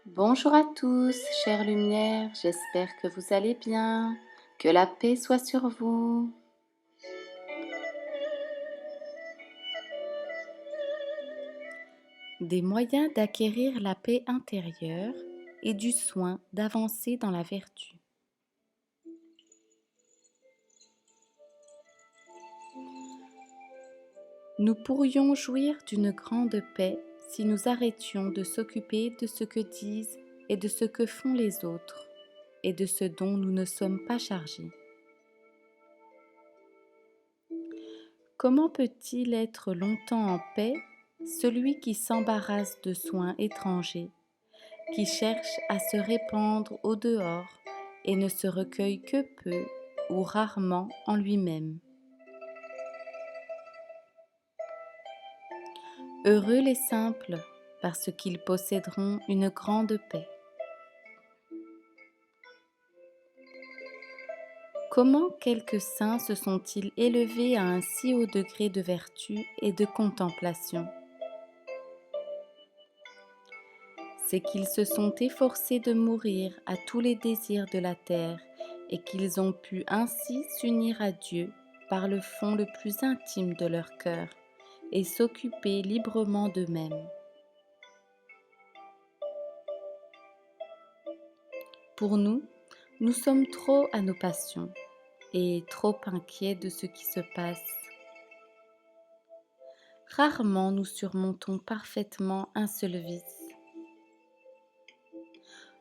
Bonjour à tous, chères lumières, j'espère que vous allez bien, que la paix soit sur vous. Des moyens d'acquérir la paix intérieure et du soin d'avancer dans la vertu. Nous pourrions jouir d'une grande paix si nous arrêtions de s'occuper de ce que disent et de ce que font les autres et de ce dont nous ne sommes pas chargés. Comment peut-il être longtemps en paix celui qui s'embarrasse de soins étrangers, qui cherche à se répandre au dehors et ne se recueille que peu ou rarement en lui-même? Heureux les simples, parce qu'ils posséderont une grande paix. Comment quelques saints se sont-ils élevés à un si haut degré de vertu et de contemplation? C'est qu'ils se sont efforcés de mourir à tous les désirs de la terre et qu'ils ont pu ainsi s'unir à Dieu par le fond le plus intime de leur cœur et s'occuper librement d'eux-mêmes. Pour nous, nous sommes trop à nos passions et trop inquiets de ce qui se passe. Rarement nous surmontons parfaitement un seul vice.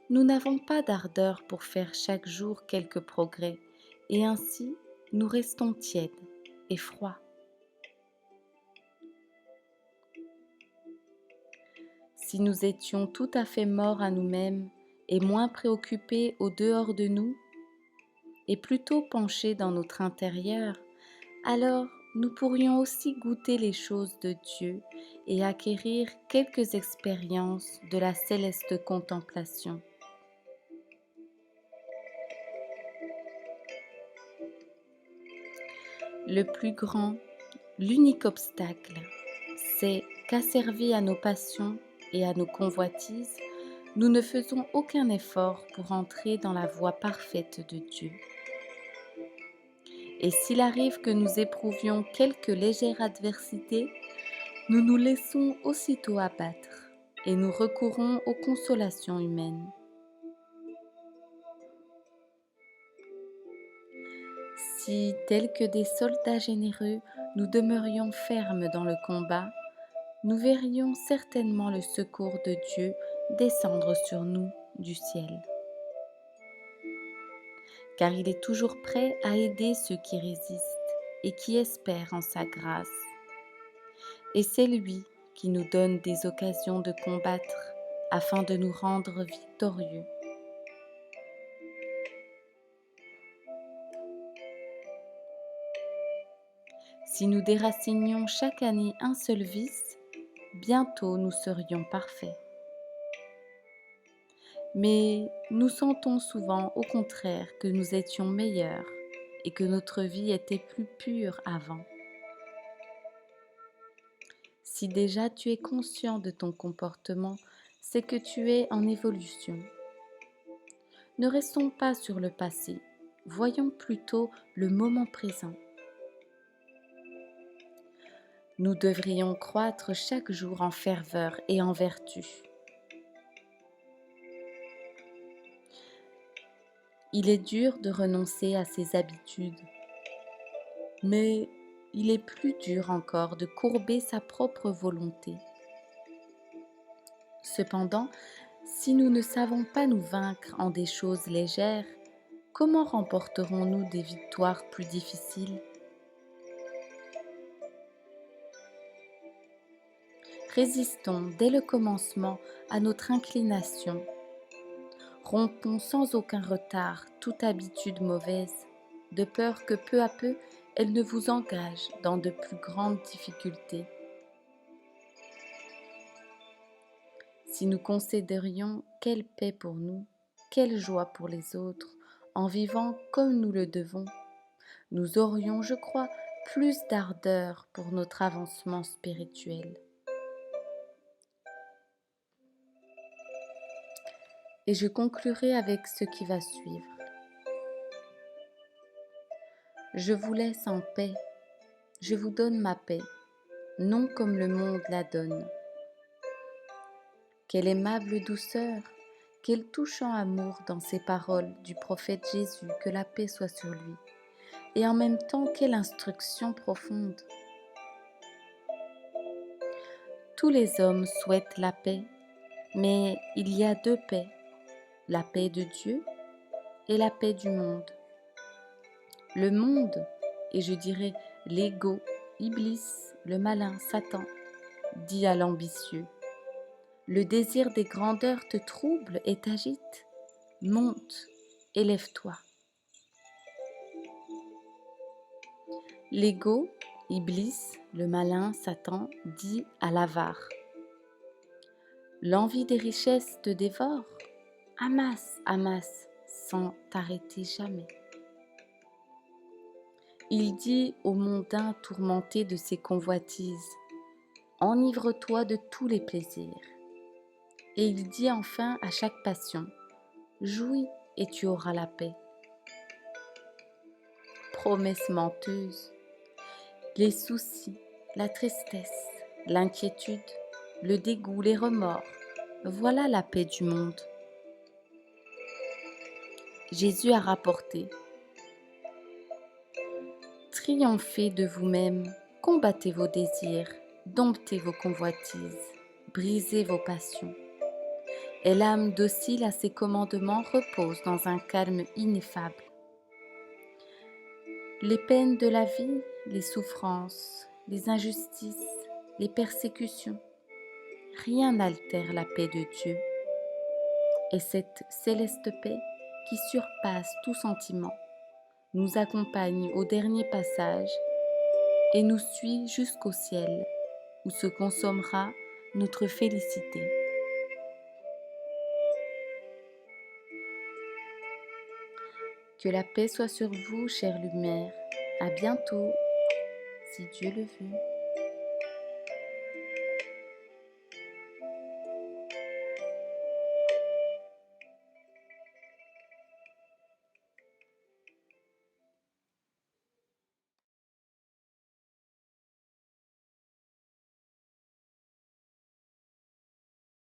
Nous n'avons pas d'ardeur pour faire chaque jour quelques progrès, et ainsi nous restons tièdes et froids. Si nous étions tout à fait morts à nous-mêmes et moins préoccupés au dehors de nous, et plutôt penchés dans notre intérieur, alors nous pourrions aussi goûter les choses de Dieu et acquérir quelques expériences de la céleste contemplation. Le plus grand, l'unique obstacle, c'est qu'asservis à nos passions et à nos convoitises, nous ne faisons aucun effort pour entrer dans la voie parfaite de Dieu. Et s'il arrive que nous éprouvions quelque légère adversité, nous nous laissons aussitôt abattre et nous recourons aux consolations humaines. Si, tels que des soldats généreux, nous demeurions fermes dans le combat, nous verrions certainement le secours de Dieu descendre sur nous du ciel. Car il est toujours prêt à aider ceux qui résistent et qui espèrent en sa grâce. Et c'est lui qui nous donne des occasions de combattre afin de nous rendre victorieux. Si nous déracinions chaque année un seul vice, bientôt nous serions parfaits. Mais nous sentons souvent au contraire que nous étions meilleurs et que notre vie était plus pure avant. Si déjà tu es conscient de ton comportement, c'est que tu es en évolution. Ne restons pas sur le passé, voyons plutôt le moment présent. Nous devrions croître chaque jour en ferveur et en vertu. Il est dur de renoncer à ses habitudes, mais il est plus dur encore de courber sa propre volonté. Cependant, si nous ne savons pas nous vaincre en des choses légères, comment remporterons-nous des victoires plus difficiles? Résistons dès le commencement à notre inclination. Rompons sans aucun retard toute habitude mauvaise, de peur que peu à peu elle ne vous engage dans de plus grandes difficultés. Si nous considérions quelle paix pour nous, quelle joie pour les autres, en vivant comme nous le devons, nous aurions, je crois, plus d'ardeur pour notre avancement spirituel. Et je conclurai avec ce qui va suivre. Je vous laisse en paix, je vous donne ma paix, non comme le monde la donne. Quelle aimable douceur, quel touchant amour dans ces paroles du prophète Jésus, que la paix soit sur lui. Et en même temps, quelle instruction profonde. Tous les hommes souhaitent la paix, mais il y a deux paix, la paix de Dieu et la paix du monde. Le monde, et je dirais l'ego, Iblis, le malin, Satan, dit à l'ambitieux. Le désir des grandeurs te trouble et t'agite. Monte, élève-toi. L'ego, Iblis, le malin, Satan, dit à l'avare. L'envie des richesses te dévore. Amasse, amasse, sans t'arrêter jamais. Il dit au mondain tourmenté de ses convoitises, enivre-toi de tous les plaisirs. Et il dit enfin à chaque passion, jouis et tu auras la paix. Promesse menteuse, les soucis, la tristesse, l'inquiétude, le dégoût, les remords, voilà la paix du monde. Jésus a rapporté, triomphez de vous-même, combattez vos désirs, domptez vos convoitises, brisez vos passions. Et l'âme docile à ses commandements repose dans un calme ineffable. Les peines de la vie, les souffrances, les injustices, les persécutions, rien n'altère la paix de Dieu. Et cette céleste paix qui surpasse tout sentiment nous accompagne au dernier passage et nous suit jusqu'au ciel où se consommera notre félicité. Que la paix soit sur vous, chère lumière. À bientôt, si Dieu le veut.